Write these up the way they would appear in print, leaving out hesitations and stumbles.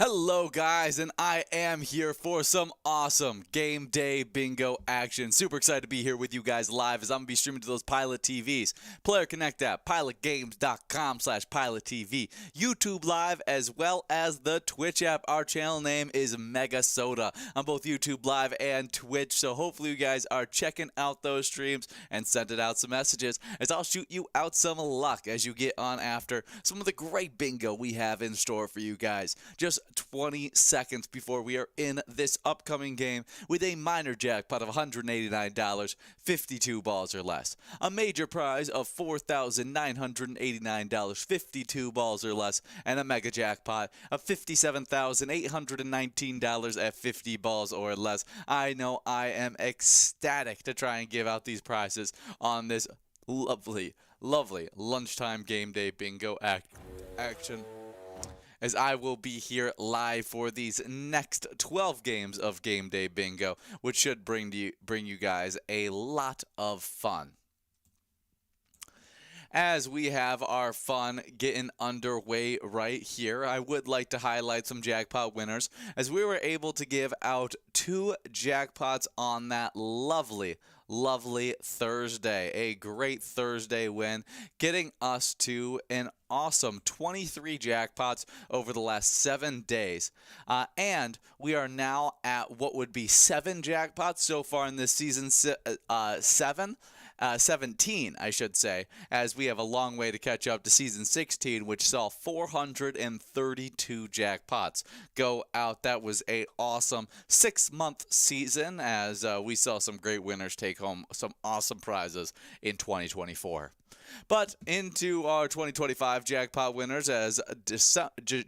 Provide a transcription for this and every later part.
Hello guys, and I am here for some awesome game day bingo action. Super excited to be here with you guys live as I'm going to be streaming to those Pilot TVs. Player Connect app, pilotgames.com/PilotTV, YouTube Live, as well as the Twitch app. Our channel name is MegaSota on both YouTube Live and Twitch, so hopefully you guys are checking out those streams and sending out some messages as I'll shoot you out some luck as you get on after some of the great bingo we have in store for you guys. Just 20 seconds before we are in this upcoming game with a minor jackpot of $189, 52 balls or less. A major prize of $4,989, 52 balls or less, and a mega jackpot of $57,819 at 50 balls or less. I know I am ecstatic to try and give out these prizes on this lovely lunchtime game day bingo action, as I will be here live for these next 12 games of Game Day Bingo, which should bring you guys a lot of fun. As we have our fun getting underway right here, I would like to highlight some jackpot winners, as we were able to give out 2 jackpots on that lovely Thursday. A great Thursday win, getting us to an awesome 23 jackpots over the last 7 days. And we are now at what would be 7 jackpots so far in this season, 17, I should say, as we have a long way to catch up to season 16, which saw 432 jackpots go out. That was a awesome 6-month season, as we saw some great winners take home some awesome prizes in 2024. But into our 2025 jackpot winners, as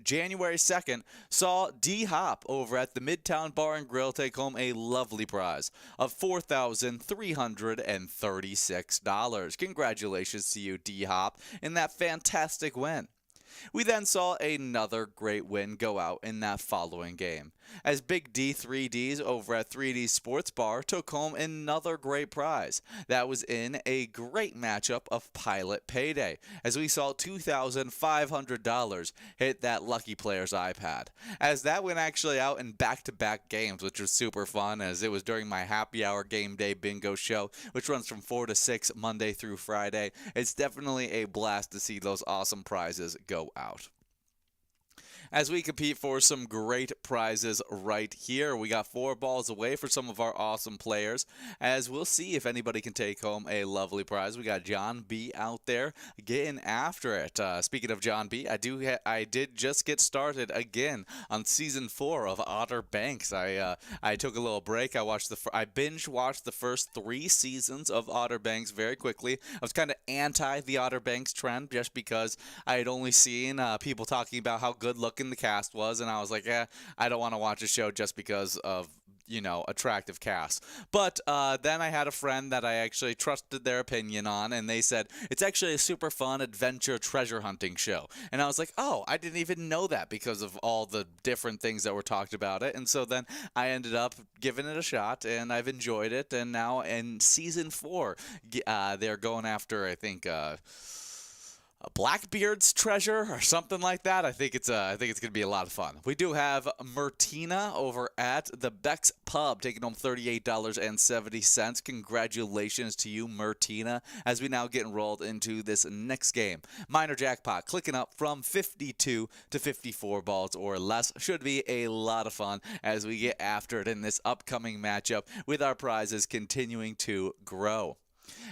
January 2nd saw D-Hop over at the Midtown Bar and Grill take home a lovely prize of $4,336. Congratulations to you, D-Hop, in that fantastic win. We then saw another great win go out in that following game, as Big D 3Ds over at 3D Sports Bar took home another great prize. That was in a great matchup of Pilot Payday, as we saw $2,500 hit that lucky player's iPad, as that went actually out in back-to-back games, which was super fun, as it was during my happy hour game day bingo show, which runs from 4 to 6 Monday through Friday. It's definitely a blast to see those awesome prizes go out. As we compete for some great prizes right here, we got 4 balls away for some of our awesome players, as we'll see if anybody can take home a lovely prize. We got John B out there getting after it. Speaking of John B, I did just get started again on season 4 of Outer Banks. I took a little break. I binge watched the first 3 seasons of Outer Banks very quickly. I was kind of anti the Outer Banks trend, just because I had only seen people talking about how good looking the cast was, and I was like, I don't want to watch a show just because of, attractive cast. But then I had a friend that I actually trusted their opinion on, and they said it's actually a super fun adventure treasure hunting show. And I was like, oh, I didn't even know that because of all the different things that were talked about it. And so then I ended up giving it a shot, and I've enjoyed it. And now in season 4, they're going after, I think, Blackbeard's treasure or something like that. I think it's gonna be a lot of fun. We do have Martina over at the Beck's Pub taking home $38.70. Congratulations to you, Martina, as we now get enrolled into this next game. Minor jackpot clicking up from 52 to 54 balls or less. Should be a lot of fun as we get after it in this upcoming matchup, with our prizes continuing to grow.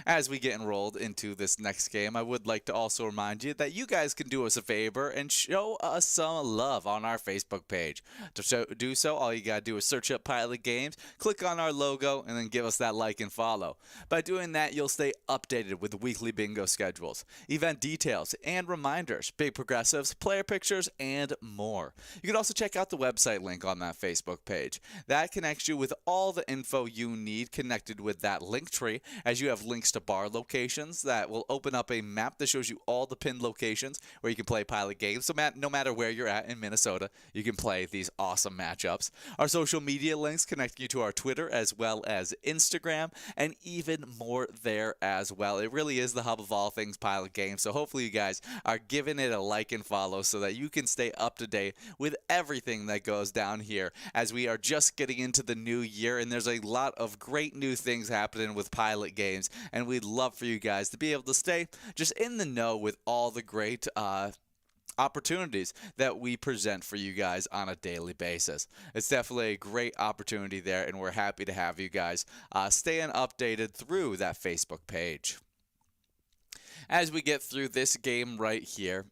As we get enrolled into this next game, I would like to also remind you that you guys can do us a favor and show us some love on our Facebook page. To do so, all you gotta do is search up Pilot Games, click on our logo, and then give us that like and follow. By doing that, you'll stay updated with the weekly bingo schedules, event details, and reminders, big progressives, player pictures, and more. You can also check out the website link on that Facebook page. That connects you with all the info you need connected with that link tree, as you have of links to bar locations that will open up a map that shows you all the pinned locations where you can play Pilot games. So no matter where you're at in Minnesota, you can play these awesome matchups. Our social media links connect you to our Twitter as well as Instagram, and even more there as well. It really is the hub of all things Pilot games. So hopefully you guys are giving it a like and follow so that you can stay up to date with everything that goes down here as we are just getting into the new year, and there's a lot of great new things happening with Pilot games, and we'd love for you guys to be able to stay just in the know with all the great opportunities that we present for you guys on a daily basis. It's definitely a great opportunity there, and we're happy to have you guys staying updated through that Facebook page. As we get through this game right here,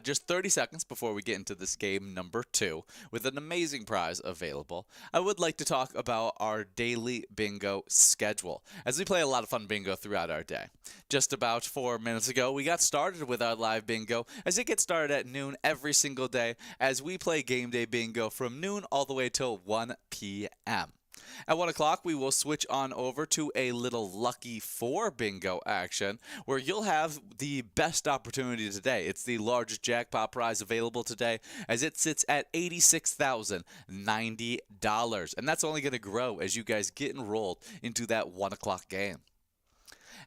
just 30 seconds before we get into this game number 2 with an amazing prize available, I would like to talk about our daily bingo schedule as we play a lot of fun bingo throughout our day. Just about 4 minutes ago, we got started with our live bingo as it gets started at noon every single day as we play game day bingo from noon all the way till 1 p.m. At 1 o'clock, we will switch on over to a little Lucky 4 bingo action where you'll have the best opportunity today. It's the largest jackpot prize available today as it sits at $86,090. And that's only going to grow as you guys get enrolled into that 1 o'clock game.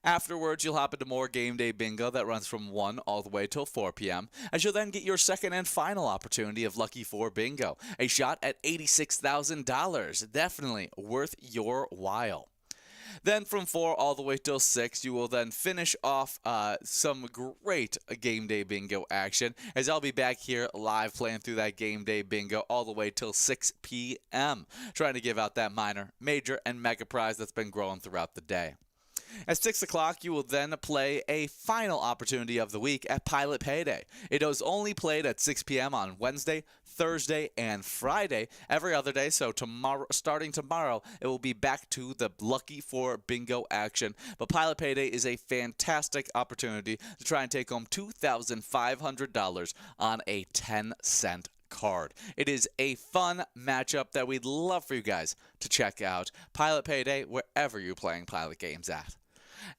Afterwards, you'll hop into more game day bingo that runs from 1 all the way till 4 p.m. as you'll then get your second and final opportunity of Lucky 4 bingo, a shot at $86,000. Definitely worth your while. Then from 4 all the way till 6, you will then finish off some great game day bingo action as I'll be back here live playing through that game day bingo all the way till 6 p.m. trying to give out that minor, major, and mega prize that's been growing throughout the day. At 6 o'clock, you will then play a final opportunity of the week at Pilot Payday. It is only played at 6 p.m. on Wednesday, Thursday, and Friday, every other day. So starting tomorrow, it will be back to the Lucky 4 bingo action. But Pilot Payday is a fantastic opportunity to try and take home $2,500 on a 10-cent card. It is a fun matchup that we'd love for you guys to check out. Pilot Payday, wherever you're playing Pilot games at.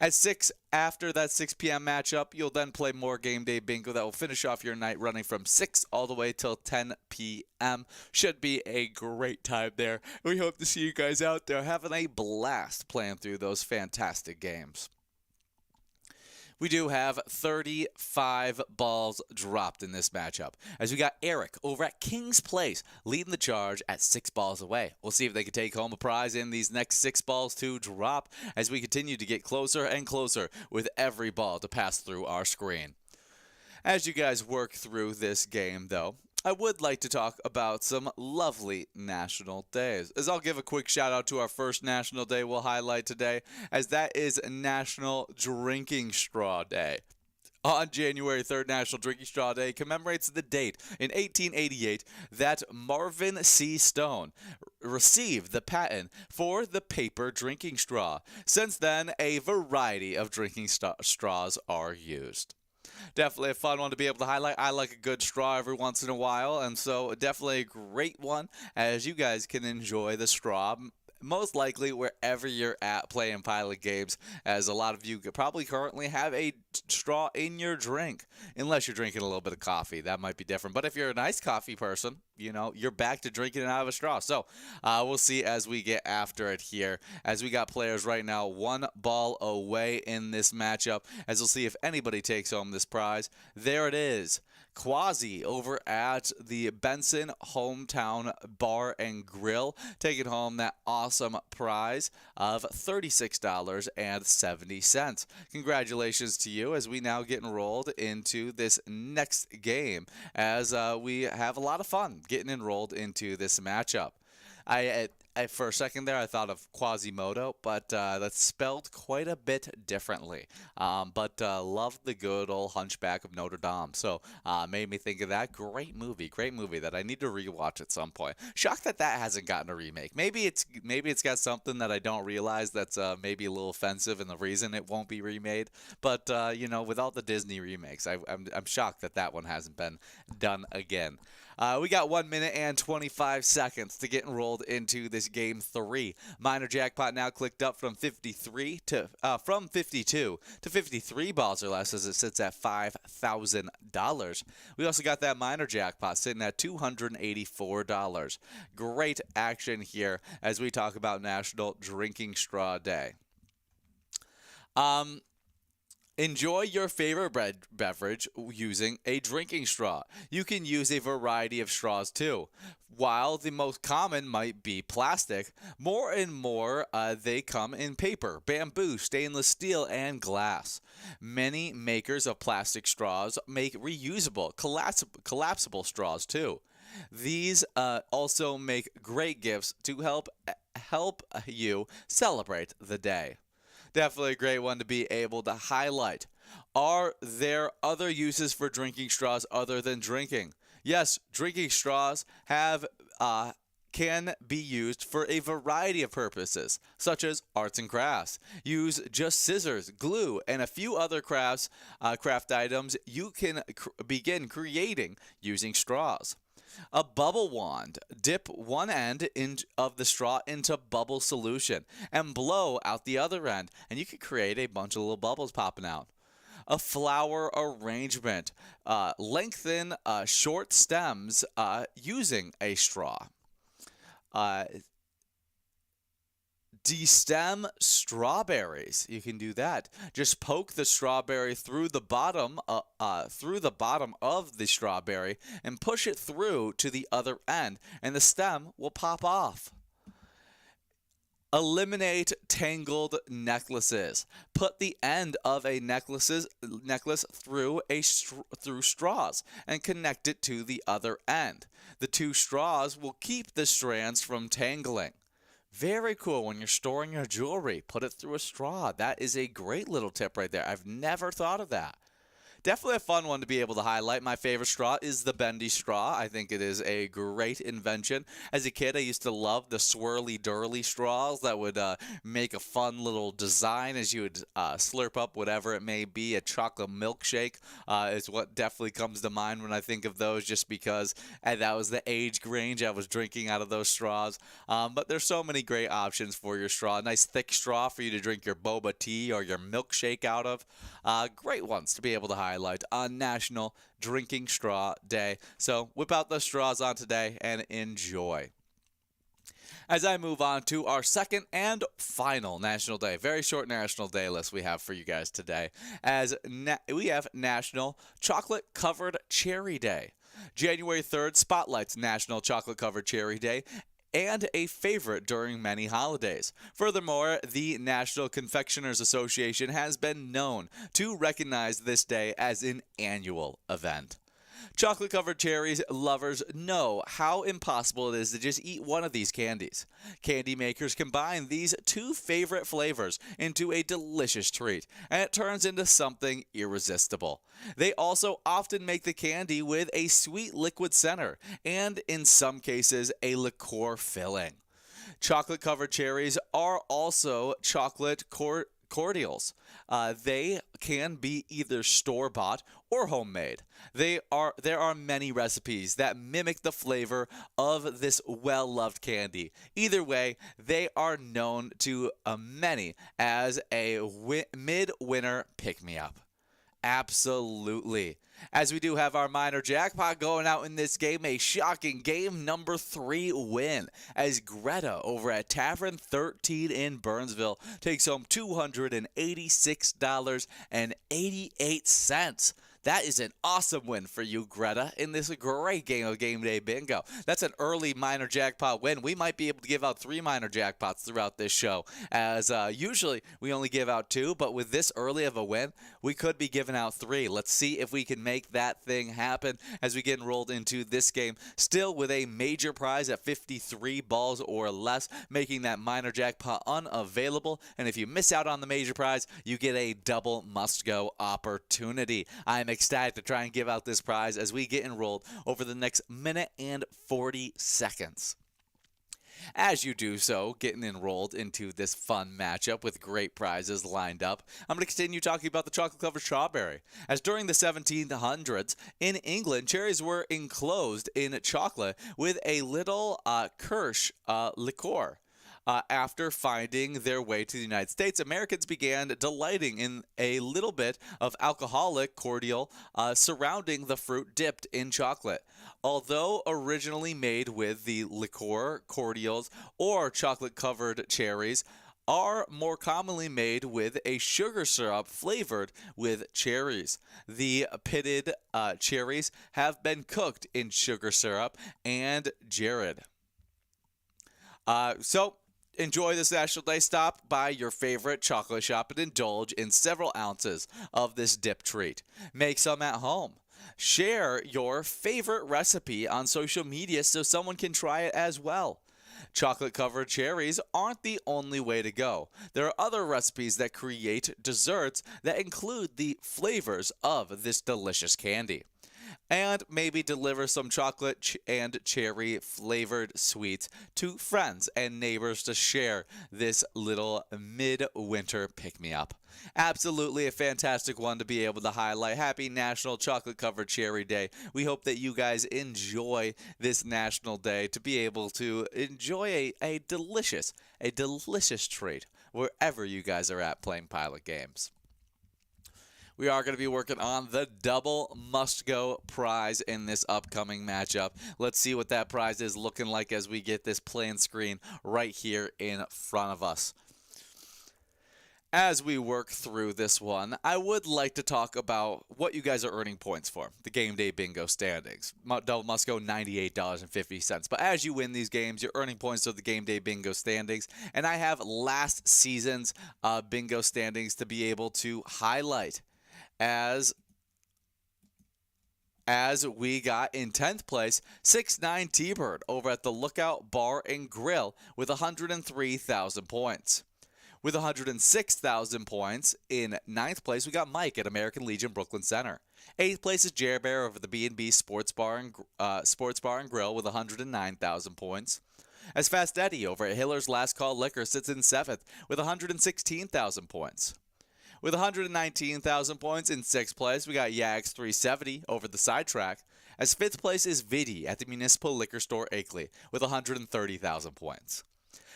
At 6, after that 6 p.m. matchup, you'll then play more game day bingo that will finish off your night running from 6 all the way till 10 p.m. Should be a great time there. We hope to see you guys out there having a blast playing through those fantastic games. We do have 35 balls dropped in this matchup, as we got Eric over at King's Place leading the charge at 6 balls away. We'll see if they can take home a prize in these next 6 balls to drop as we continue to get closer and closer with every ball to pass through our screen. As you guys work through this game, though, I would like to talk about some lovely national days, as I'll give a quick shout out to our first national day we'll highlight today, as that is National Drinking Straw Day. On January 3rd, National Drinking Straw Day commemorates the date in 1888 that Marvin C. Stone received the patent for the paper drinking straw. Since then, a variety of drinking straws are used. Definitely a fun one to be able to highlight. I like a good straw every once in a while, and so definitely a great one as you guys can enjoy the straw most likely wherever you're at playing Pilot games, as a lot of you probably currently have a straw in your drink, unless you're drinking a little bit of coffee. That might be different. But if you're a nice coffee person, you know, you're back to drinking it out of a straw. So we'll see as we get after it here, as we got players right now 1 ball away in this matchup, as we'll see if anybody takes home this prize. There it is. Quasi over at the Benson Hometown Bar and Grill, taking home that awesome prize of $36.70. Congratulations to you, as we now get enrolled into this next game, as we have a lot of fun getting enrolled into this matchup. For a second there, I thought of Quasimodo, but that's spelled quite a bit differently. But love the good old Hunchback of Notre Dame. So made me think of that. Great movie that I need to rewatch at some point. Shocked that hasn't gotten a remake. Maybe it's got something that I don't realize that's maybe a little offensive, and the reason it won't be remade. But you know, with all the Disney remakes, I'm shocked that one hasn't been done again. We got 1 minute and 25 seconds to get enrolled into this game 3. Minor jackpot now clicked up from 52 to 53 balls or less as it sits at $5,000. We also got that minor jackpot sitting at $284. Great action here as we talk about National Drinking Straw Day. Enjoy your favorite beverage using a drinking straw. You can use a variety of straws too. While the most common might be plastic, more and more they come in paper, bamboo, stainless steel, and glass. Many makers of plastic straws make reusable, collapsible straws too. These also make great gifts to help you celebrate the day. Definitely a great one to be able to highlight. Are there other uses for drinking straws other than drinking? Yes, drinking straws can be used for a variety of purposes, such as arts and crafts. Use just scissors, glue, and a few other craft items you can begin creating using straws. A bubble wand. Dip one end of the straw into bubble solution and blow out the other end, and you can create a bunch of little bubbles popping out. A flower arrangement. Lengthen short stems using a straw. Destem strawberries. You can do that. Just poke the strawberry through the bottom of the strawberry and push it through to the other end, and the stem will pop off. Eliminate tangled necklaces. Put the end of a necklace through straws and connect it to the other end. The two straws will keep the strands from tangling. Very cool. When you're storing your jewelry, put it through a straw. That is a great little tip right there. I've never thought of that. Definitely a fun one to be able to highlight. My favorite straw is the bendy straw. I think it is a great invention. As a kid, I used to love the swirly-durly straws that would make a fun little design as you would slurp up whatever it may be. A chocolate milkshake is what definitely comes to mind when I think of those, just because that was the age range I was drinking out of those straws. But there's so many great options for your straw. A nice thick straw for you to drink your boba tea or your milkshake out of. Great ones to be able to highlight on National Drinking Straw Day. So whip out the straws on today and enjoy. As I move on to our second and final National Day, very short National Day list we have for you guys today, as we have National Chocolate Covered Cherry Day. January 3rd spotlights National Chocolate Covered Cherry Day, and a favorite during many holidays. Furthermore, the National Confectioners Association has been known to recognize this day as an annual event. Chocolate-covered cherries lovers know how impossible it is to just eat one of these candies. Candy makers combine these two favorite flavors into a delicious treat, and it turns into something irresistible. They also often make the candy with a sweet liquid center, and in some cases, a liqueur filling. Chocolate-covered cherries are also chocolate cordials. They can be either store-bought or homemade. There are many recipes that mimic the flavor of this well-loved candy. Either way, they are known to many as a mid-winter pick-me-up. Absolutely. As we do have our minor jackpot going out in this game, a shocking game number 3 win, as Greta over at Tavern 13 in Burnsville takes home $286.88. That is an awesome win for you, Greta, in this great game of Game Day Bingo. That's an early minor jackpot win. We might be able to give out 3 minor jackpots throughout this show, as usually we only give out 2, but with this early of a win, we could be giving out 3. Let's see if we can make that thing happen as we get enrolled into this game, still with a major prize at 53 balls or less, making that minor jackpot unavailable. And if you miss out on the major prize, you get a double must-go opportunity. I'm ecstatic to try and give out this prize as we get enrolled over the next minute and 40 seconds. As you do so, getting enrolled into this fun matchup with great prizes lined up, I'm going to continue talking about the chocolate-covered strawberry. As during the 1700s, in England, cherries were enclosed in chocolate with a little Kirsch liqueur. After finding their way to the United States, Americans began delighting in a little bit of alcoholic cordial surrounding the fruit dipped in chocolate. Although originally made with the liqueur, cordials, or chocolate-covered cherries, are more commonly made with a sugar syrup flavored with cherries. The pitted cherries have been cooked in sugar syrup and jarred. Enjoy this National Day. Stop by your favorite chocolate shop and indulge in several ounces of this dip treat. Make some at home. Share your favorite recipe on social media so someone can try it as well. Chocolate-covered cherries aren't the only way to go. There are other recipes that create desserts that include the flavors of this delicious candy. And maybe deliver some chocolate and cherry flavored sweets to friends and neighbors to share this little midwinter pick-me-up. Absolutely a fantastic one to be able to highlight. Happy National Chocolate Covered Cherry Day. We hope that you guys enjoy this National Day to be able to enjoy a delicious treat wherever you guys are at playing Pilot games. We are going to be working on the double must-go prize in this upcoming matchup. Let's see what that prize is looking like as we get this plan screen right here in front of us. As we work through this one, I would like to talk about what you guys are earning points for, the Game Day Bingo standings. Double must-go, $98.50. But as you win these games, you're earning points to the Game Day Bingo standings. And I have last season's bingo standings to be able to highlight. As we got in 10th place, 6'9" T-Bird over at the Lookout Bar and Grill with 103,000 points. With 106,000 points in 9th place, we got Mike at American Legion Brooklyn Center. 8th place is Jer Bear over the B&B Sports Bar and Grill with 109,000 points. As Fast Eddie over at Hiller's Last Call Liquor sits in 7th with 116,000 points. With 119,000 points in 6th place, we got Yags 370 over the Sidetrack. As 5th place is Vidi at the Municipal Liquor Store Akeley with 130,000 points.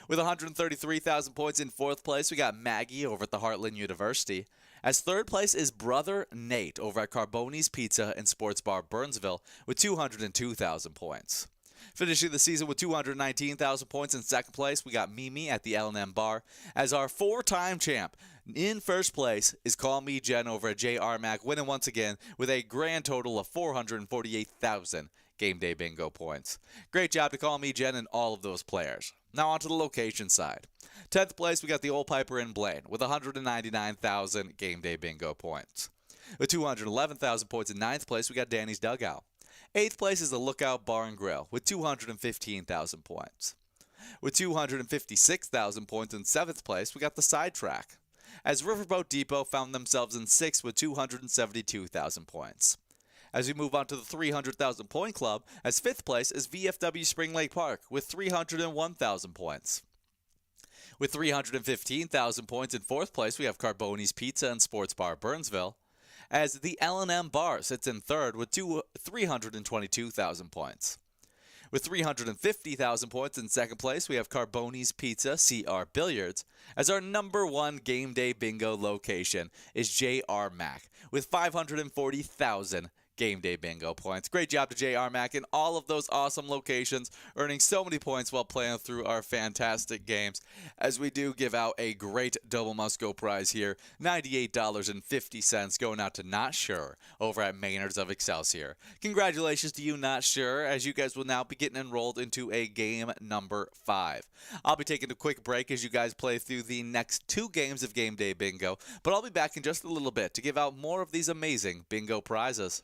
With 133,000 points in 4th place, we got Maggie over at the Heartland University. As 3rd place is Brother Nate over at Carboni's Pizza and Sports Bar Burnsville with 202,000 points. Finishing the season with 219,000 points in 2nd place, we got Mimi at the L&M Bar. As our 4-time champ, in 1st place is Call Me Jen over at J.R. Mac, winning once again with a grand total of 448,000 Game Day Bingo points. Great job to Call Me Jen and all of those players. Now on to the location side. 10th place, we got the Old Piper in Blaine with 199,000 Game Day Bingo points. With 211,000 points in 9th place, we got Danny's Dugout. 8th place is the Lookout Bar and Grill with 215,000 points. With 256,000 points in 7th place, we got the Sidetrack. As Riverboat Depot found themselves in 6th with 272,000 points. As we move on to the 300,000 point club, as 5th place is VFW Spring Lake Park with 301,000 points. With 315,000 points in 4th place, we have Carboni's Pizza and Sports Bar Burnsville. As the L&M Bar sits in 3rd with 322,000 points. With 350,000 points in 2nd place, we have Carboni's Pizza, CR Billiards. As our number 1 Game Day Bingo location is JR Mac with 540,000 Game Day Bingo points. Great job to JR Mac in all of those awesome locations, earning so many points while playing through our fantastic games. As we do give out a great Double Must Go prize here, $98.50 going out to Not Sure over at Maynard's of Excelsior. Congratulations to you, Not Sure, as you guys will now be getting enrolled into a game number 5. I'll be taking a quick break as you guys play through the next 2 games of Game Day Bingo, but I'll be back in just a little bit to give out more of these amazing bingo prizes.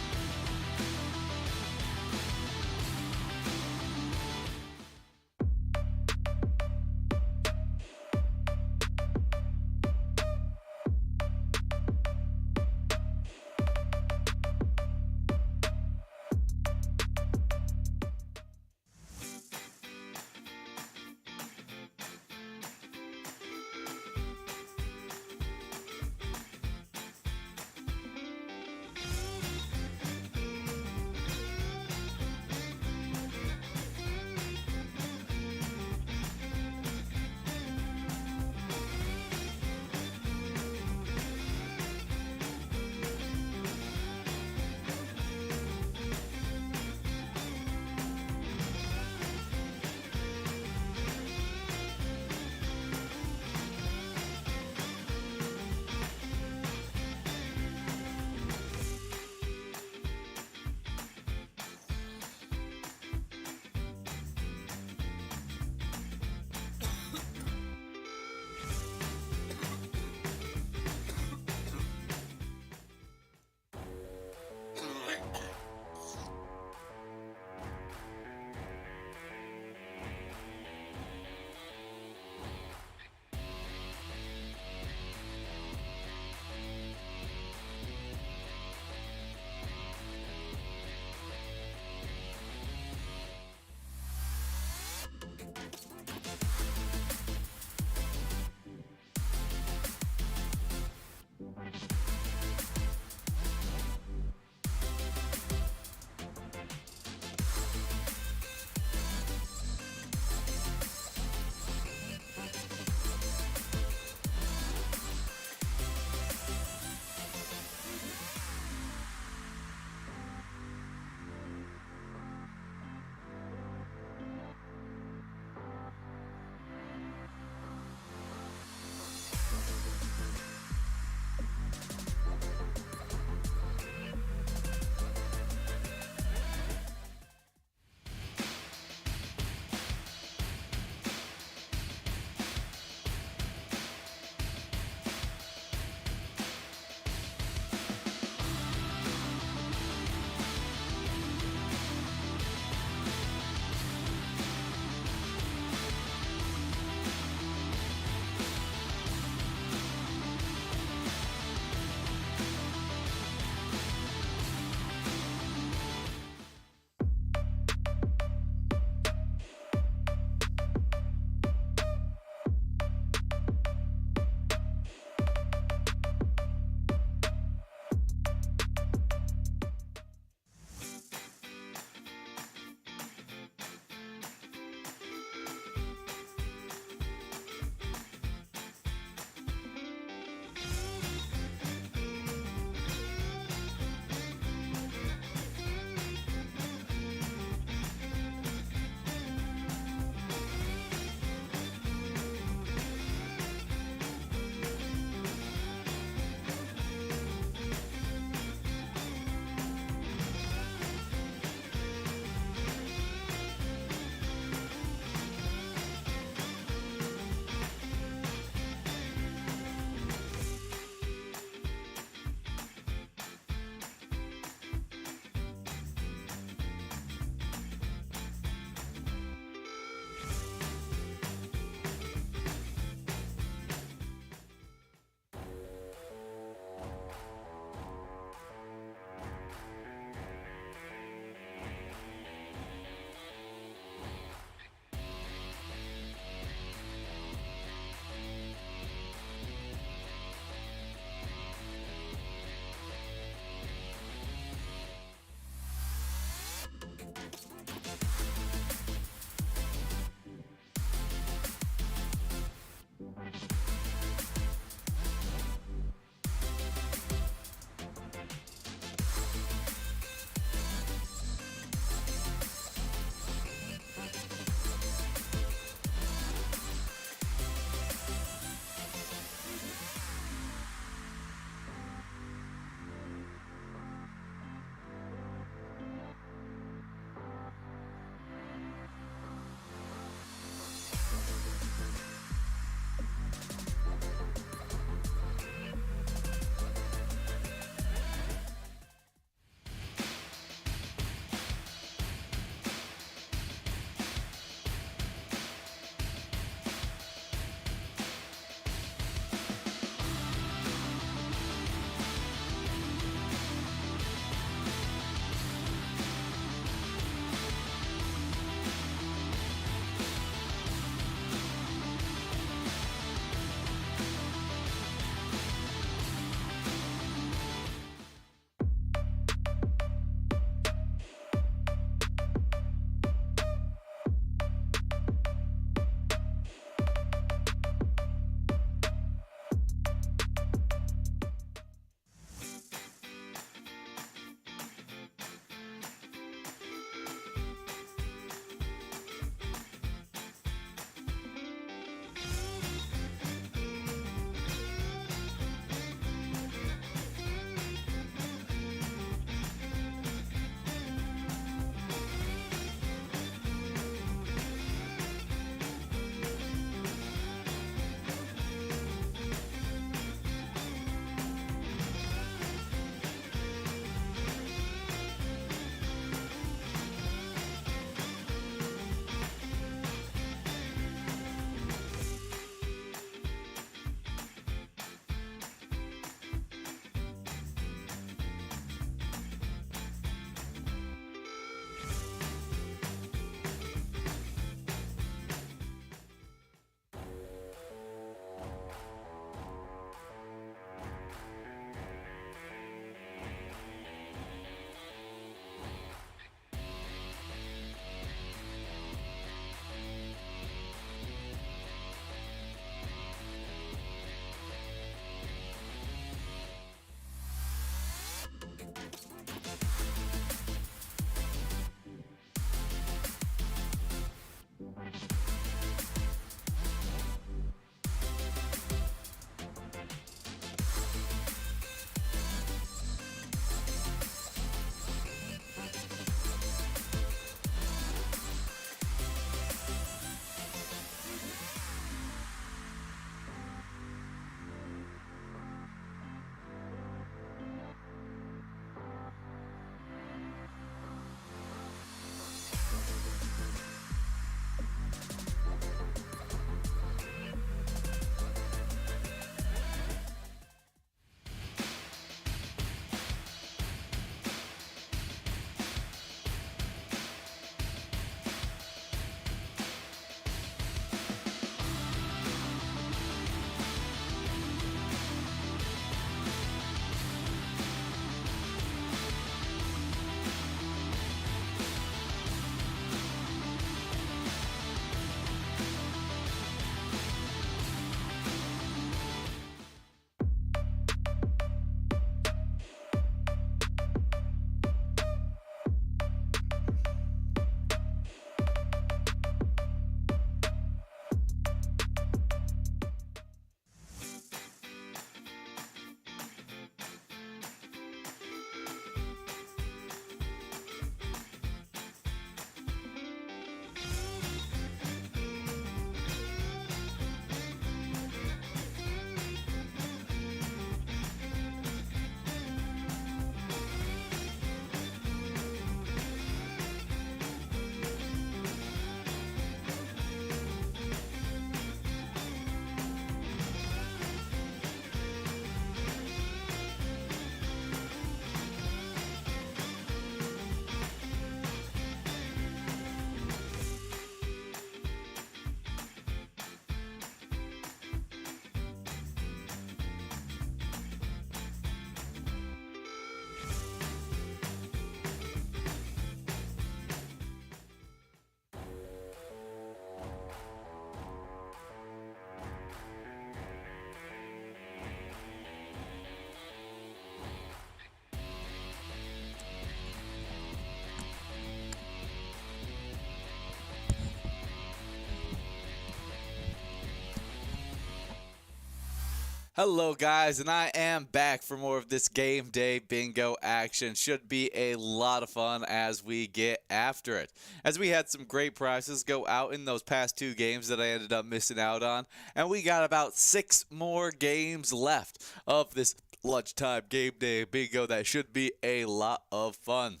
Hello guys, and I am back for more of this game day bingo action. Should be a lot of fun as we get after it. As we had some great prizes go out in those past 2 games that I ended up missing out on, and we got about 6 more games left of this lunchtime game day bingo that should be a lot of fun.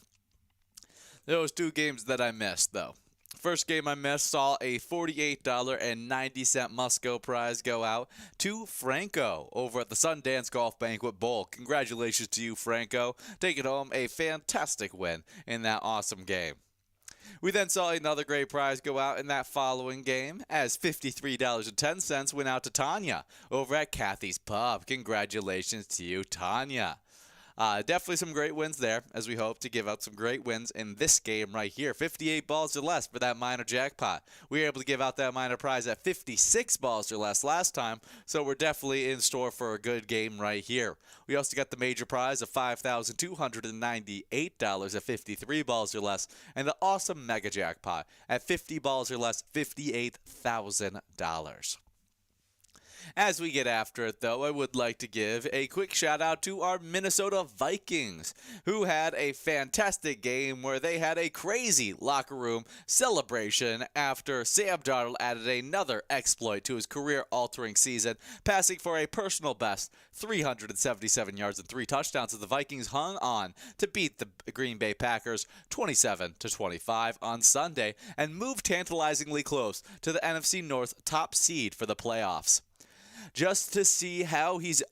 There was 2 games that I missed though. First game I missed saw a $48.90 must-go prize go out to Franco over at the Sundance Golf Banquet Bowl. Congratulations to you, Franco, taking home a fantastic win in that awesome game. We then saw another great prize go out in that following game as $53.10 went out to Tanya over at Kathy's Pub. Congratulations to you, Tanya. Definitely some great wins there, as we hope to give out some great wins in this game right here. 58 balls or less for that minor jackpot. We were able to give out that minor prize at 56 balls or less last time, so we're definitely in store for a good game right here. We also got the major prize of $5,298 at 53 balls or less, and the awesome mega jackpot at 50 balls or less, $58,000. As we get after it, though, I would like to give a quick shout out to our Minnesota Vikings, who had a fantastic game where they had a crazy locker room celebration after Sam Darnold added another exploit to his career-altering season, passing for a personal best 377 yards and 3 touchdowns as the Vikings hung on to beat the Green Bay Packers 27-25 on Sunday and moved tantalizingly close to the NFC North top seed for the playoffs. Just to see how he's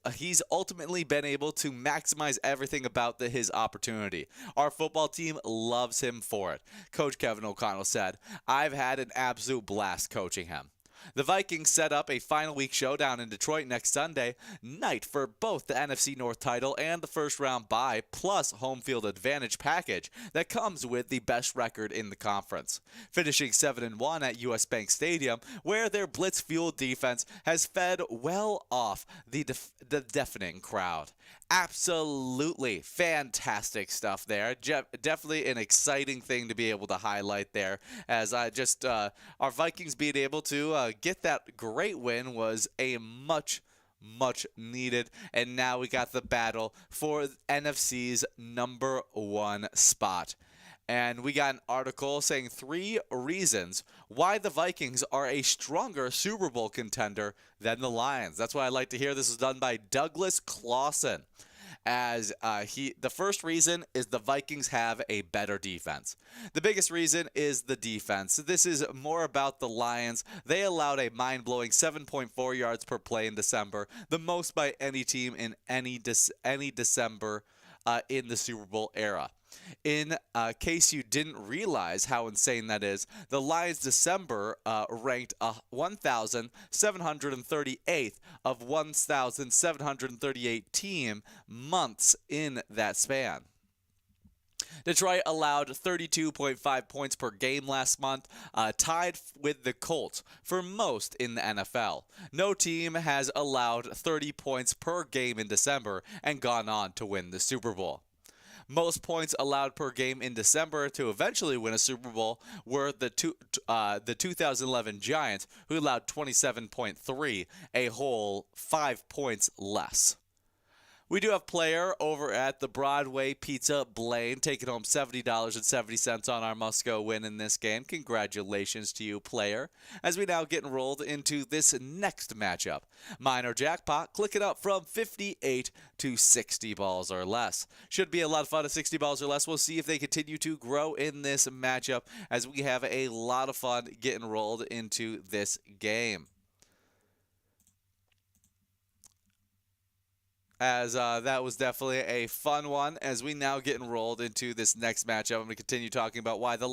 ultimately been able to maximize everything about his opportunity. Our football team loves him for it. Coach Kevin O'Connell said, "I've had an absolute blast coaching him." The Vikings set up a final week showdown in Detroit next Sunday night for both the NFC North title and the first round bye, plus home field advantage package that comes with the best record in the conference. Finishing 7-1 at US Bank Stadium, where their blitz-fueled defense has fed well off the deafening crowd. Absolutely fantastic stuff there. Definitely an exciting thing to be able to highlight there, as our Vikings being able to get that great win was a much needed, and now we got the battle for NFC's number 1 spot. And we got an article saying 3 reasons why the Vikings are a stronger Super Bowl contender than the Lions. That's what I like to hear. This is done by Douglas Clausen. As the first reason is the Vikings have a better defense. The biggest reason is the defense. This is more about the Lions. They allowed a mind-blowing 7.4 yards per play in December, the most by any team in any December in the Super Bowl era. In case you didn't realize how insane that is, the Lions December ranked 1,738th of 1,738 team months in that span. Detroit allowed 32.5 points per game last month, tied with the Colts for most in the NFL. No team has allowed 30 points per game in December and gone on to win the Super Bowl. Most points allowed per game in December to eventually win a Super Bowl were the 2011 Giants, who allowed 27.3, a whole 5 points less. We do have player over at the Broadway Pizza, Blaine, taking home $70.70 on our must-go win in this game. Congratulations to you, player. As we now get enrolled into this next matchup. Minor jackpot, click it up from 58 to 60 balls or less. Should be a lot of fun at 60 balls or less. We'll see if they continue to grow in this matchup as we have a lot of fun getting enrolled into this game. As that was definitely a fun one. As we now get enrolled into this next matchup, I'm going to continue talking about why the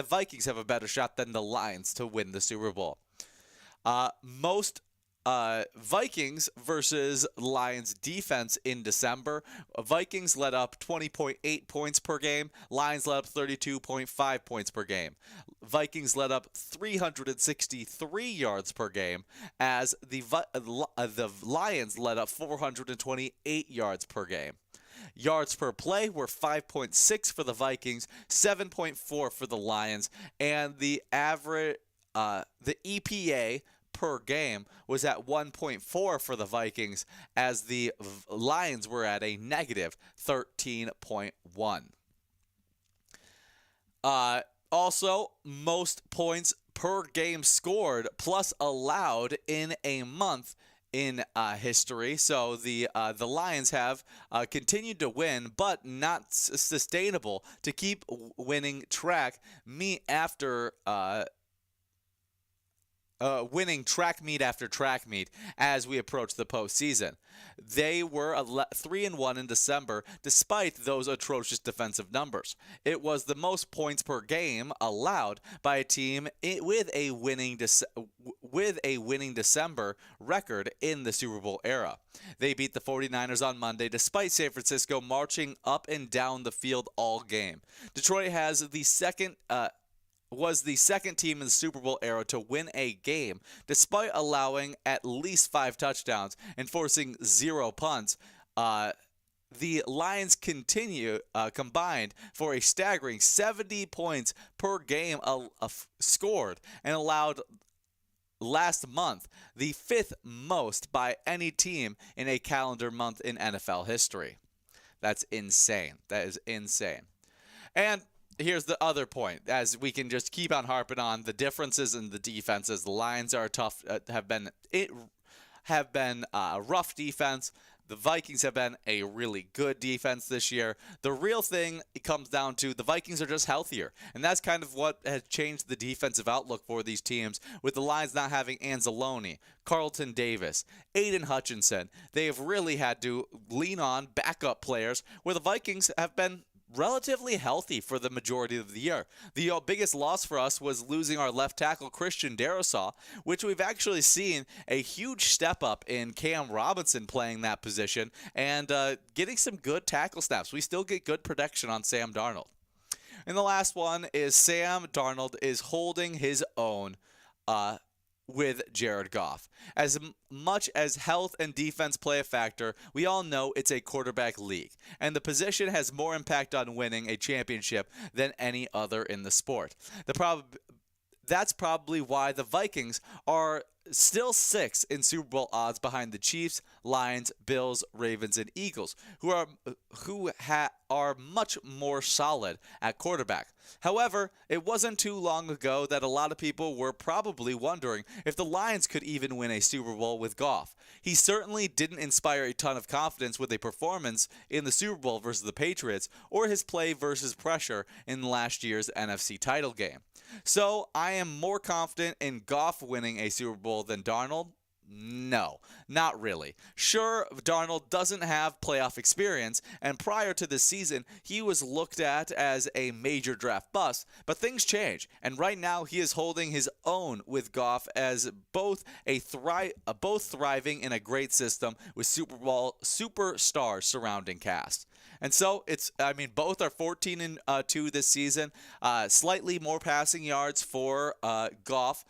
Vikings have a better shot than the Lions to win the Super Bowl. Vikings versus Lions defense in December. Vikings let up 20.8 points per game. Lions let up 32.5 points per game. Vikings let up 363 yards per game, as the Lions let up 428 yards per game. Yards per play were 5.6 for the Vikings, 7.4 for the Lions, and the EPA per game was at 1.4 for the Vikings, as the Lions were at a negative 13.1. Also, most points per game scored plus allowed in a month in history. So the Lions have continued to win, but not sustainable to keep winning track meet after winning track meet after track meet as we approach the postseason. They were 3-1 in December, despite those atrocious defensive numbers. It was the most points per game allowed by a team with a winning December record in the Super Bowl era. They beat the 49ers on Monday, despite San Francisco marching up and down the field all game. Detroit was the second team in the Super Bowl era to win a game, despite allowing at least 5 touchdowns and forcing 0 punts. The Lions combined for a staggering 70 points per game scored and allowed last month, the 5th most by any team in a calendar month in NFL history. That's insane. That is insane. And here's the other point, as we can just keep on harping on the differences in the defenses. The Lions are tough, have been a rough defense. The Vikings have been a really good defense this year. The real thing it comes down to the Vikings are just healthier, and that's kind of what has changed the defensive outlook for these teams, with the Lions not having Anzalone, Carlton Davis, Aiden Hutchinson. They have really had to lean on backup players, where the Vikings have been relatively healthy for the majority of the year. The biggest loss for us was losing our left tackle, Christian Darrisaw, which we've actually seen a huge step up in Cam Robinson playing that position and getting some good tackle snaps. We still get good protection on Sam Darnold. And the last one is Sam Darnold is holding his own with Jared Goff. As much as health and defense play a factor, we all know it's a quarterback league, and the position has more impact on winning a championship than any other in the sport. That's probably why the Vikings are still 6th in Super Bowl odds behind the Chiefs, Lions, Bills, Ravens, and Eagles, who are much more solid at quarterback. However, it wasn't too long ago that a lot of people were probably wondering if the Lions could even win a Super Bowl with Goff. He certainly didn't inspire a ton of confidence with a performance in the Super Bowl versus the Patriots, or his play versus pressure in last year's NFC title game. So I am more confident in Goff winning a Super Bowl than Darnold. No, not really. Sure, Darnold doesn't have playoff experience, and prior to this season, he was looked at as a major draft bust, but things change, and right now he is holding his own with Goff as both thriving in a great system with Super Bowl superstars surrounding cast. And so both are 14-2 this season. Slightly more passing yards for Goff.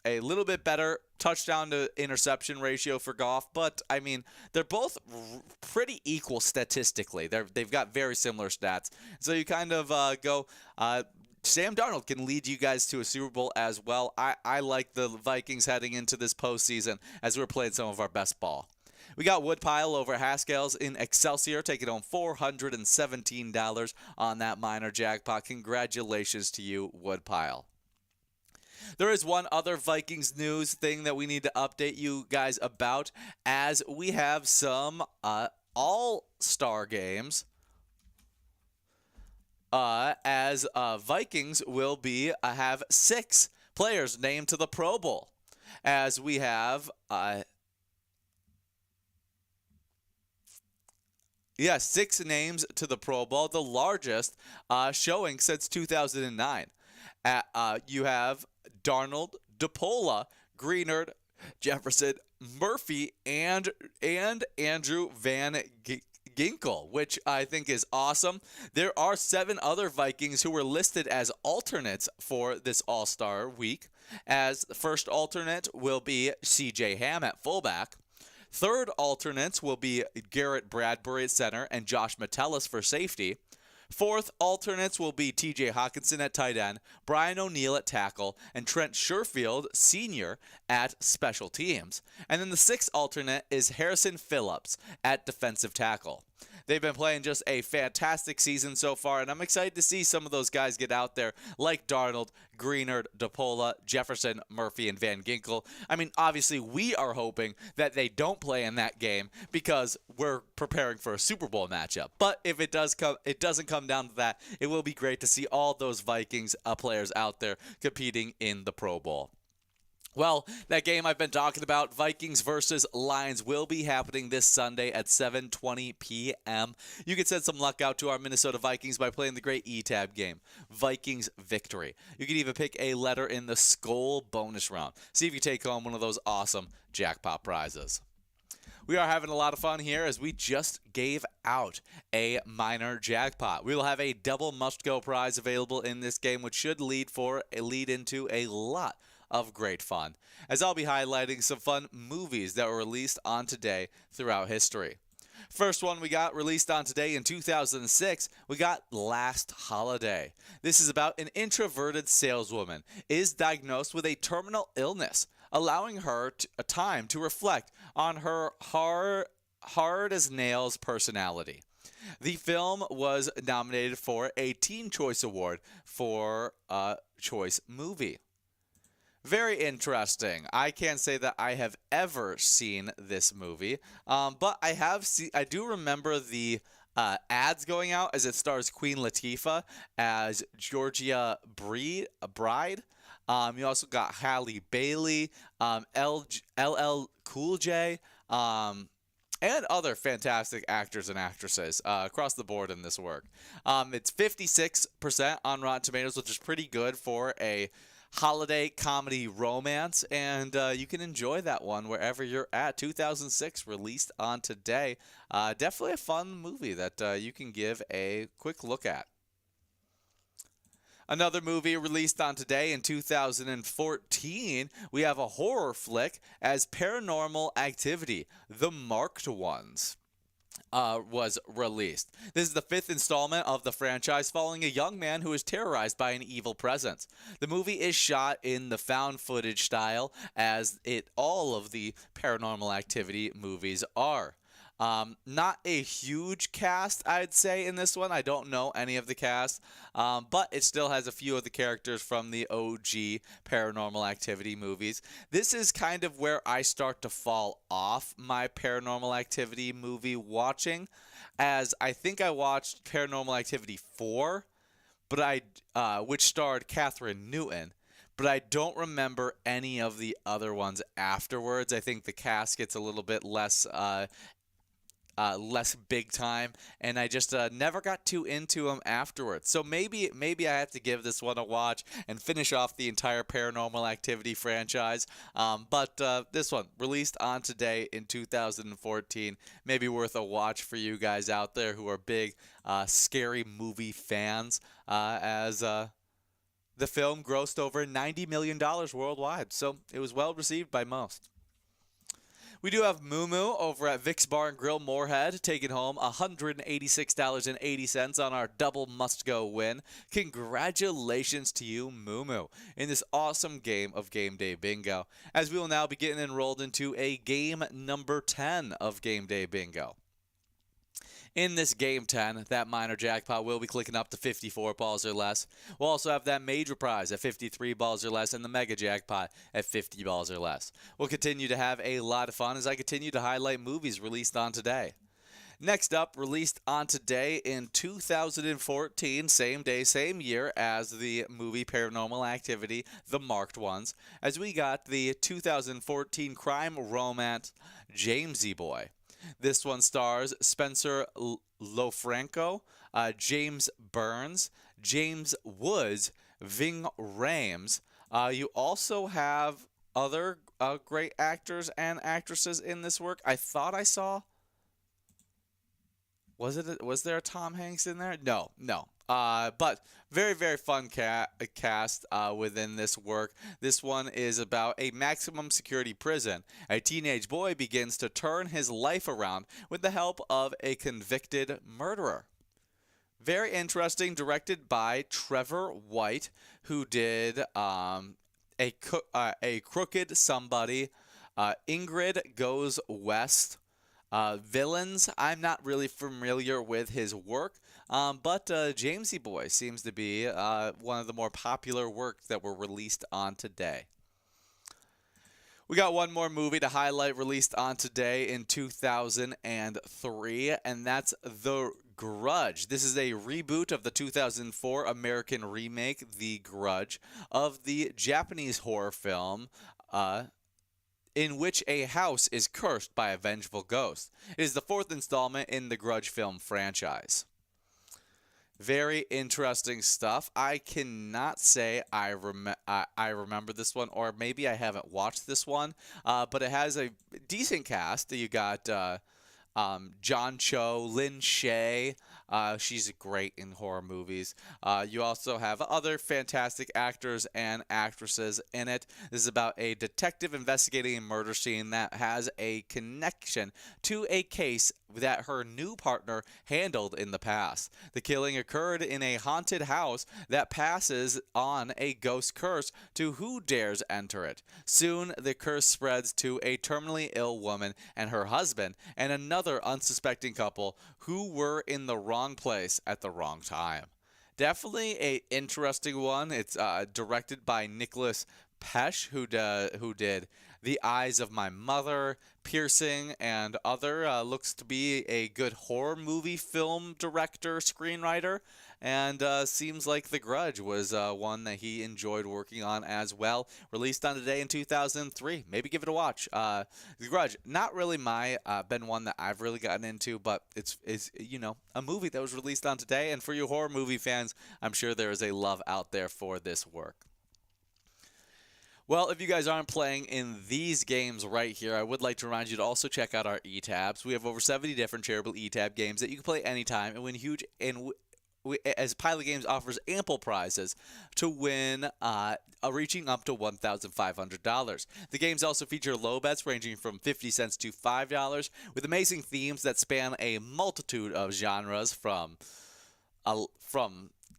A little bit better touchdown to interception ratio for Goff, but they're both pretty equal statistically. They've got very similar stats. So you kind of go. Sam Darnold can lead you guys to a Super Bowl as well. I like the Vikings heading into this postseason as we're playing some of our best ball. We got Woodpile over Haskell's in Excelsior, taking home $417 on that minor jackpot. Congratulations to you, Woodpile. There is one other Vikings news thing that we need to update you guys about, as we have some all-star games. As Vikings will have 6 players named to the Pro Bowl, as we have 6 names to the Pro Bowl, the largest showing since 2009. You have Darnold, DePola, Greenard, Jefferson, Murphy, and Andrew Van Ginkel, which I think is awesome. There are 7 other Vikings who were listed as alternates for this All-Star week, as the first alternate will be C.J. Ham at fullback. Third alternates will be Garrett Bradbury at center and Josh Metellus for safety. Fourth alternates will be TJ Hawkinson at tight end, Brian O'Neill at tackle, and Trent Sherfield Sr. at special teams. And then the sixth alternate is Harrison Phillips at defensive tackle. They've been playing just a fantastic season so far, and I'm excited to see some of those guys get out there, like Darnold, Greenard, DePola, Jefferson, Murphy, and Van Ginkel. I mean, obviously, we are hoping that they don't play in that game because we're preparing for a Super Bowl matchup. But if it doesn't come down to that, it will be great to see all those Vikings players out there competing in the Pro Bowl. Well, that game I've been talking about, Vikings versus Lions, will be happening this Sunday at 7:20 p.m. You can send some luck out to our Minnesota Vikings by playing the great E-Tab game, Vikings Victory. You can even pick a letter in the Skol bonus round. See if you take home one of those awesome jackpot prizes. We are having a lot of fun here as we just gave out a minor jackpot. We will have a double must-go prize available in this game, which should lead into a lot of great fun, as I'll be highlighting some fun movies that were released on today throughout history. First one we got released on today in 2006, we got Last Holiday. This is about an introverted saleswoman is diagnosed with a terminal illness, allowing her a time to reflect on her hard-as-nails personality. The film was nominated for a Teen Choice Award for Choice Movie. Very interesting. I can't say that I have ever seen this movie, but I do remember the ads going out as it stars Queen Latifah as Georgia Bride. You also got Halle Bailey, LL Cool J, and other fantastic actors and actresses across the board in this work. It's 56% on Rotten Tomatoes, which is pretty good for a holiday comedy romance, and you can enjoy that one wherever you're at. 2006, released on today. Definitely a fun movie that you can give a quick look at. Another movie released on today in 2014, we have a horror flick as Paranormal Activity, The Marked Ones. Was released. This is the fifth installment of the franchise, following a young man who is terrorized by an evil presence. The movie is shot in the found footage style, as all of the Paranormal Activity movies are. Not a huge cast, I'd say, in this one. I don't know any of the cast, but it still has a few of the characters from the OG Paranormal Activity movies. This is kind of where I start to fall off my Paranormal Activity movie watching, as I think I watched Paranormal Activity 4, which starred Catherine Newton, but I don't remember any of the other ones afterwards. I think the cast gets a little bit less big time, and I just never got too into them afterwards. So maybe I have to give this one a watch and finish off the entire Paranormal Activity franchise. But this one, released on today in 2014, maybe worth a watch for you guys out there who are big scary movie fans, as the film grossed over $90 million worldwide. So it was well received by most. We do have Moo Moo over at Vic's Bar and Grill Moorhead taking home $186.80 on our double must-go win. Congratulations to you, Moo Moo, in this awesome game of Game Day Bingo, as we will now be getting enrolled into a game number 10 of Game Day Bingo. In this Game 10, that minor jackpot will be clicking up to 54 balls or less. We'll also have that major prize at 53 balls or less and the mega jackpot at 50 balls or less. We'll continue to have a lot of fun as I continue to highlight movies released on today. Next up, released on today in 2014, same day, same year as the movie Paranormal Activity, The Marked Ones, as we got the 2014 crime romance Jamesy Boy. This one stars Spencer Lofranco, James Burns, James Woods, Ving Rhames. You also have other great actors and actresses in this work. I thought I saw. Was there a Tom Hanks in there? No. But very, very fun cast within this work. This one is about a maximum security prison. A teenage boy begins to turn his life around with the help of a convicted murderer. Very interesting, directed by Trevor White, who did a Crooked Somebody, Ingrid Goes West, Villains. I'm not really familiar with his work, but Jamesy Boy seems to be one of the more popular works that were released on today. We got one more movie to highlight released on today in 2003, and that's The Grudge. This is a reboot of the 2004 American remake, The Grudge, of the Japanese horror film in which a house is cursed by a vengeful ghost. It is the fourth installment in the Grudge film franchise. Very interesting stuff. I cannot say I remember this one, or maybe I haven't watched this one, but it has a decent cast. You got John Cho, Lin Shaye. She's great in horror movies. You also have other fantastic actors and actresses in it. This is about a detective investigating a murder scene that has a connection to a case that her new partner handled in the past. The killing occurred in a haunted house that passes on a ghost curse to who dares enter it. Soon, the curse spreads to a terminally ill woman and her husband, and another unsuspecting couple who were in the wrong place at the wrong time. Definitely a interesting one. It's directed by Nicholas Pesh, who did The Eyes of My Mother, Piercing, and other. Looks to be a good horror movie film director, screenwriter, and seems like The Grudge was one that he enjoyed working on as well. Released on today in 2003. Maybe give it a watch. The Grudge, not really been one that I've really gotten into, but it's a movie that was released on today, and for you horror movie fans, I'm sure there is a love out there for this work. Well, if you guys aren't playing in these games right here, I would like to remind you to also check out our e-tabs. We have over 70 different Charitable e-tab games that you can play anytime and win huge, as Pilot Games offers ample prizes to win, reaching up to $1,500. The games also feature low bets ranging from 50 cents to $5, with amazing themes that span a multitude of genres from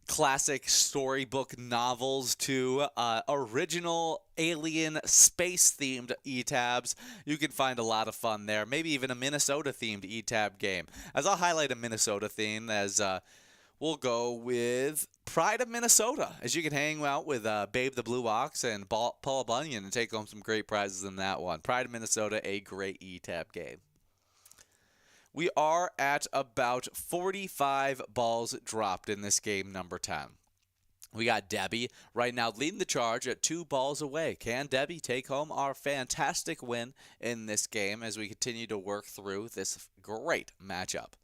classic storybook novels to original alien space-themed e-tabs. You can find a lot of fun there. Maybe even a Minnesota-themed e-tab game. As I'll highlight a Minnesota theme, as we'll go with Pride of Minnesota, as you can hang out with Babe the Blue Ox and Paul Bunyan and take home some great prizes in that one. Pride of Minnesota, a great e-tab game. We are at about 45 balls dropped in this game number 10. We got Debbie right now leading the charge at 2 balls away. Can Debbie take home our fantastic win in this game as we continue to work through this great matchup?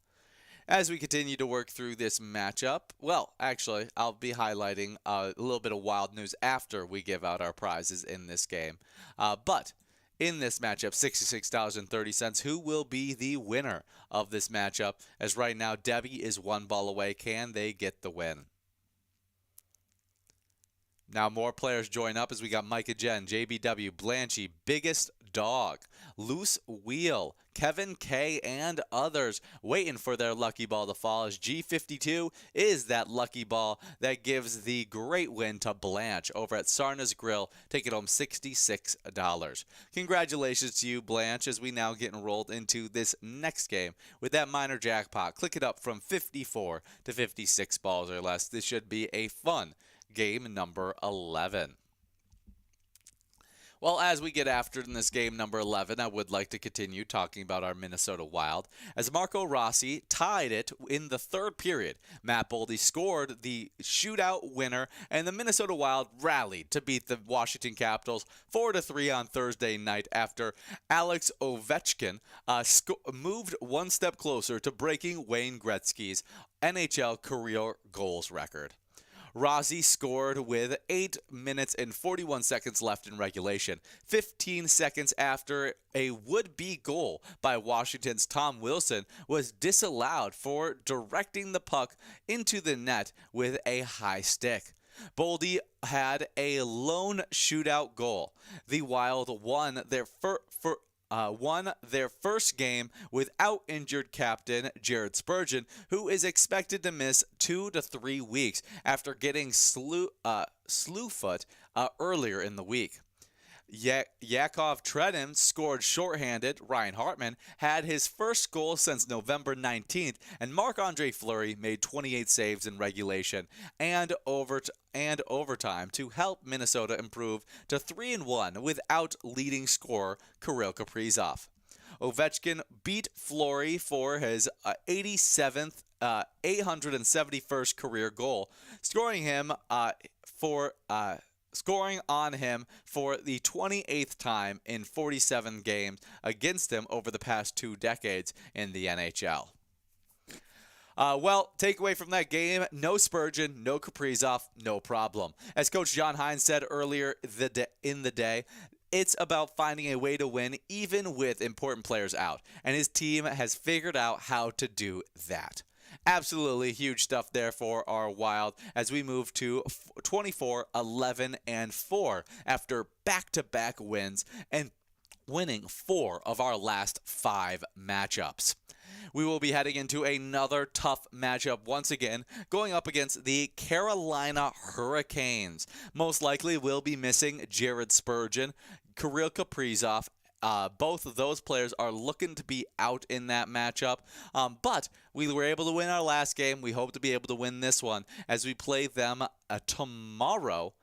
As we continue to work through this matchup, well, actually, I'll be highlighting a little bit of wild news after we give out our prizes in this game. But in this matchup, $66.30. Who will be the winner of this matchup? As right now, Debbie is 1 ball away. Can they get the win? Now more players join up as we got Mike and Jen, JBW, Blanchy, Biggest Dog, Loose Wheel, Kevin K, and others waiting for their lucky ball to fall, as G52 is that lucky ball that gives the great win to Blanche over at Sarna's Grill, taking home $66. Congratulations to you, Blanche, as we now get enrolled into this next game with that minor jackpot. Click it up from 54 to 56 balls or less. This should be a fun game number 11. Well, as we get after in this game number 11, I would like to continue talking about our Minnesota Wild, as Marco Rossi tied it in the third period. Matt Boldy scored the shootout winner, and the Minnesota Wild rallied to beat the Washington Capitals 4-3 on Thursday night after Alex Ovechkin moved one step closer to breaking Wayne Gretzky's NHL career goals record. Rossi scored with 8 minutes and 41 seconds left in regulation, 15 seconds after a would-be goal by Washington's Tom Wilson was disallowed for directing the puck into the net with a high stick. Boldy had a lone shootout goal. The Wild won their won their first game without injured captain Jared Spurgeon, who is expected to miss 2 to 3 weeks after getting slew foot earlier in the week. Yakov Trenin scored shorthanded. Ryan Hartman had his first goal since November 19th, and Marc-Andre Fleury made 28 saves in regulation and overtime to help Minnesota improve to 3-1 without leading scorer Kirill Kaprizov. Ovechkin beat Fleury for his 87th 871st career goal, scoring on him for the 28th time in 47 games against him over the past 2 decades in the NHL. Takeaway from that game, no Spurgeon, no Kaprizov, no problem. As Coach John Hines said earlier in the day, it's about finding a way to win even with important players out, and his team has figured out how to do that. Absolutely huge stuff there for our Wild as we move to 24-11-4 after back-to-back wins and winning 4 of our last 5 matchups. We will be heading into another tough matchup once again, going up against the Carolina Hurricanes. Most likely we'll be missing Jared Spurgeon, Kirill Kaprizov. Both of those players are looking to be out in that matchup, but we were able to win our last game. We hope to be able to win this one as we play them tomorrow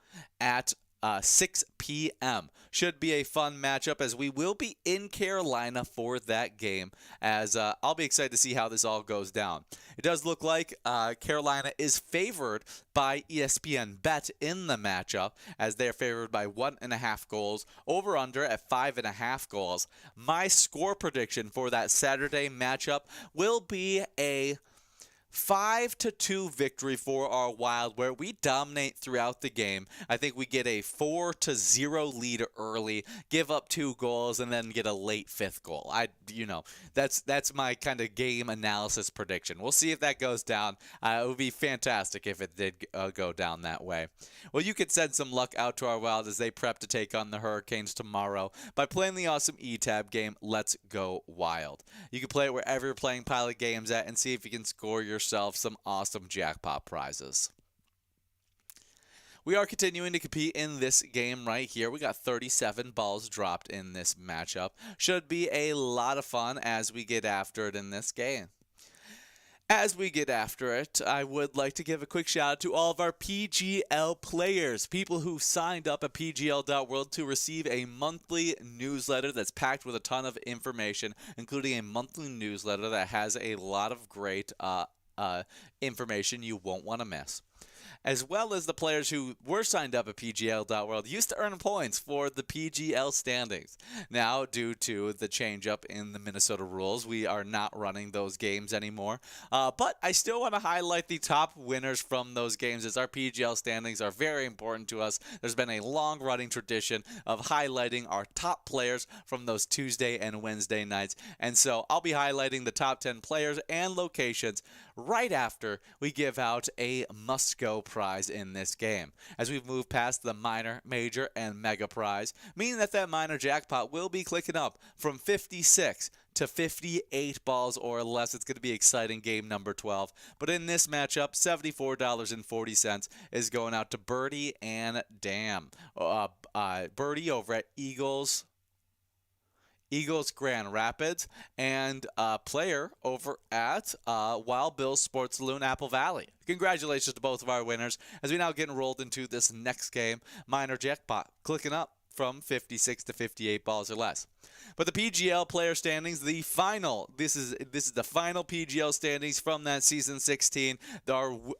at 6 p.m. Should be a fun matchup as we will be in Carolina for that game, as I'll be excited to see how this all goes down. It does look like Carolina is favored by ESPN Bet in the matchup, as they're favored by 1.5 goals, over-under at 5.5 goals. My score prediction for that Saturday matchup will be a 5-2 victory for our Wild, where we dominate throughout the game. I think we get a 4-0 lead early, give up 2 goals, and then get a late 5th goal. That's my kind of game analysis prediction. We'll see if that goes down. It would be fantastic if it did go down that way. Well, you could send some luck out to our Wild as they prep to take on the Hurricanes tomorrow by playing the awesome eTab game, Let's Go Wild. You can play it wherever you're playing Pilot games at and see if you can score yourself some awesome jackpot prizes. We are continuing to compete in this game right here. We got 37 balls dropped in this matchup. Should be a lot of fun as we get after it in this game. As we get after it, I would like to give a quick shout out to all of our PGL players, people who signed up at PGL.world to receive a monthly newsletter that's packed with a ton of information, including a monthly newsletter that has a lot of great information you won't want to miss. As well as the players who were signed up at PGL.world used to earn points for the PGL standings. Now, due to the change-up in the Minnesota rules, we are not running those games anymore. But I still want to highlight the top winners from those games, as our PGL standings are very important to us. There's been a long-running tradition of highlighting our top players from those Tuesday and Wednesday nights. And so I'll be highlighting the top 10 players and locations right after we give out a must-go prize in this game, as we've moved past the minor, major, and mega prize, meaning that minor jackpot will be clicking up from 56 to 58 balls or less. It's going to be exciting game number 12. But in this matchup, $74.40 is going out to Birdie and Dam. Birdie over at Eagles Grand Rapids, and player over at Wild Bill's Sports Saloon, Apple Valley. Congratulations to both of our winners as we now get enrolled into this next game. Minor jackpot clicking up from 56 to 58 balls or less. But the PGL player standings, this is the final PGL standings from that season 16.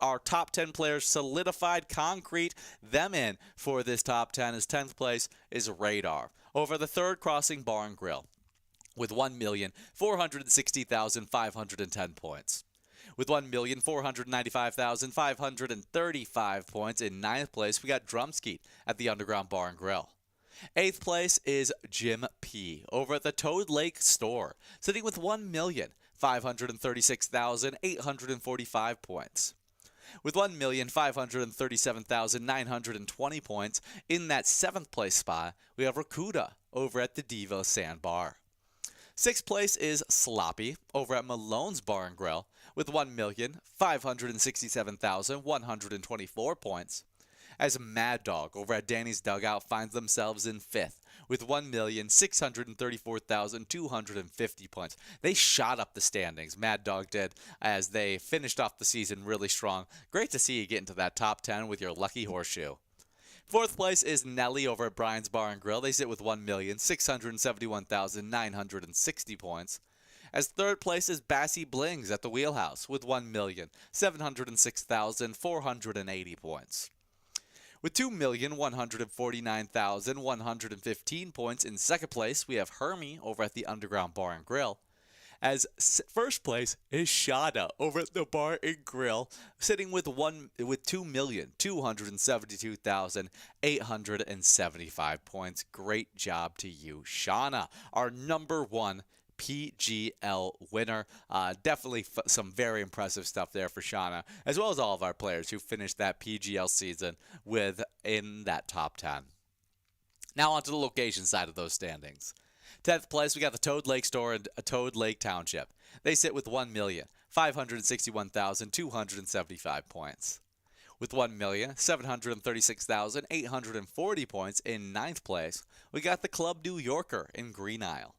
Our top 10 players solidified, concrete them in for this top 10. As 10th place is Radar over the Third Crossing Bar and Grill with 1,460,510 points. With 1,495,535 points in 9th place, we got Drumskeet at the Underground Bar and Grill. 8th place is Jim P. over at the Toad Lake Store, sitting with 1,536,845 points. With 1,537,920 points in that 7th place spot, we have Rakuda over at the Devo Sandbar. Sixth place is Sloppy over at Malone's Bar and Grill with 1,567,124 points. As Mad Dog over at Danny's Dugout finds themselves in fifth with 1,634,250 points. They shot up the standings, Mad Dog did, as they finished off the season really strong. Great to see you get into that top 10 with your lucky horseshoe. Fourth place is Nelly over at Brian's Bar and Grill. They sit with 1,671,960 points. As third place is Bassy Blings at the Wheelhouse with 1,706,480 points. With 2,149,115 points in second place, we have Hermie over at the Underground Bar and Grill. As first place is Shada over at the Bar and Grill, sitting with 2,272,875 points. Great job to you, Shauna, our number one PGL winner. Definitely some very impressive stuff there for Shauna, as well as all of our players who finished that PGL season within that top 10. Now on to the location side of those standings. 10th place, we got the Toad Lake Store in Toad Lake Township. They sit with 1,561,275 points. With 1,736,840 points in 9th place, we got the Club New Yorker in Green Isle.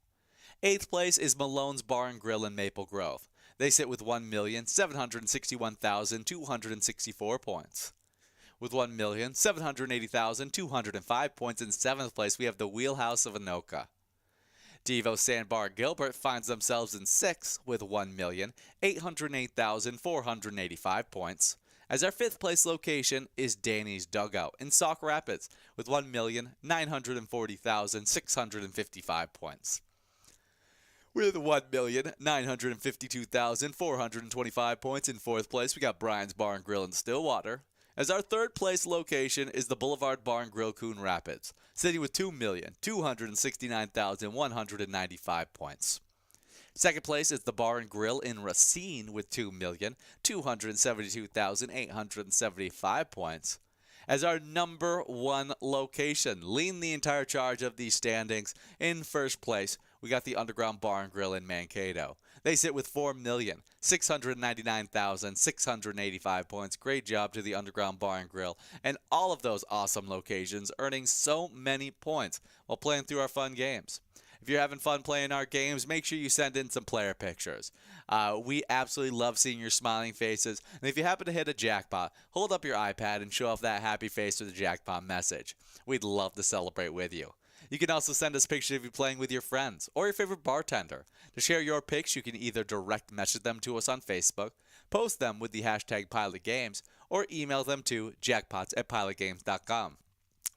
8th place is Malone's Bar and Grill in Maple Grove. They sit with 1,761,264 points. With 1,780,205 points in 7th place, we have the Wheelhouse of Anoka. Devo Sandbar Gilbert finds themselves in 6th with 1,808,485 points, as our 5th place location is Danny's Dugout in Sauk Rapids with 1,940,655 points. With 1,952,425 points in 4th place, we got Brian's Bar and Grill in Stillwater. As our 3rd place location is the Boulevard Bar and Grill Coon Rapids, sitting with 2,269,195 points. 2nd place is the Bar and Grill in Racine with 2,272,875 points. As our number one location, leading the entire charge of these standings, in 1st place, we got the Underground Bar and Grill in Mankato. They sit with 4,699,685 points. Great job to the Underground Bar and Grill and all of those awesome locations, earning so many points while playing through our fun games. If you're having fun playing our games, make sure you send in some player pictures. We absolutely love seeing your smiling faces. And if you happen to hit a jackpot, hold up your iPad and show off that happy face with the jackpot message. We'd love to celebrate with you. You can also send us pictures of you playing with your friends or your favorite bartender. To share your pics, you can either direct message them to us on Facebook, post them with the hashtag PilotGames, or email them to jackpots@pilotgames.com.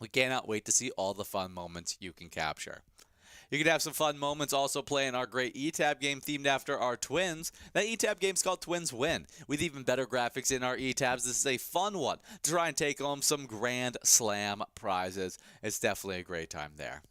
We cannot wait to see all the fun moments you can capture. You can have some fun moments also playing our great eTab game themed after our Twins. That eTab game is called Twins Win. With even better graphics in our eTabs, this is a fun one to try and take home some Grand Slam prizes. It's definitely a great time there.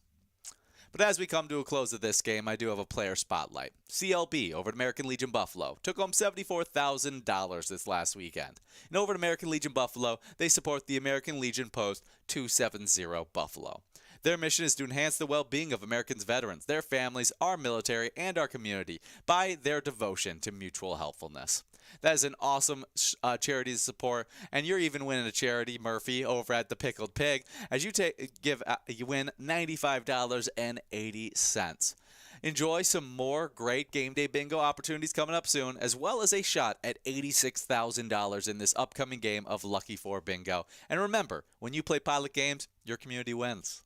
But as we come to a close of this game, I do have a player spotlight. CLB over at American Legion Buffalo took home $74,000 this last weekend. And over at American Legion Buffalo, they support the American Legion Post 270 Buffalo. Their mission is to enhance the well-being of Americans' veterans, their families, our military, and our community by their devotion to mutual helpfulness. That is an awesome charity to support, and you're even winning a charity, Murphy, over at the Pickled Pig, as you win $95.80. Enjoy some more great game day bingo opportunities coming up soon, as well as a shot at $86,000 in this upcoming game of Lucky 4 Bingo. And remember, when you play Pilot Games, your community wins.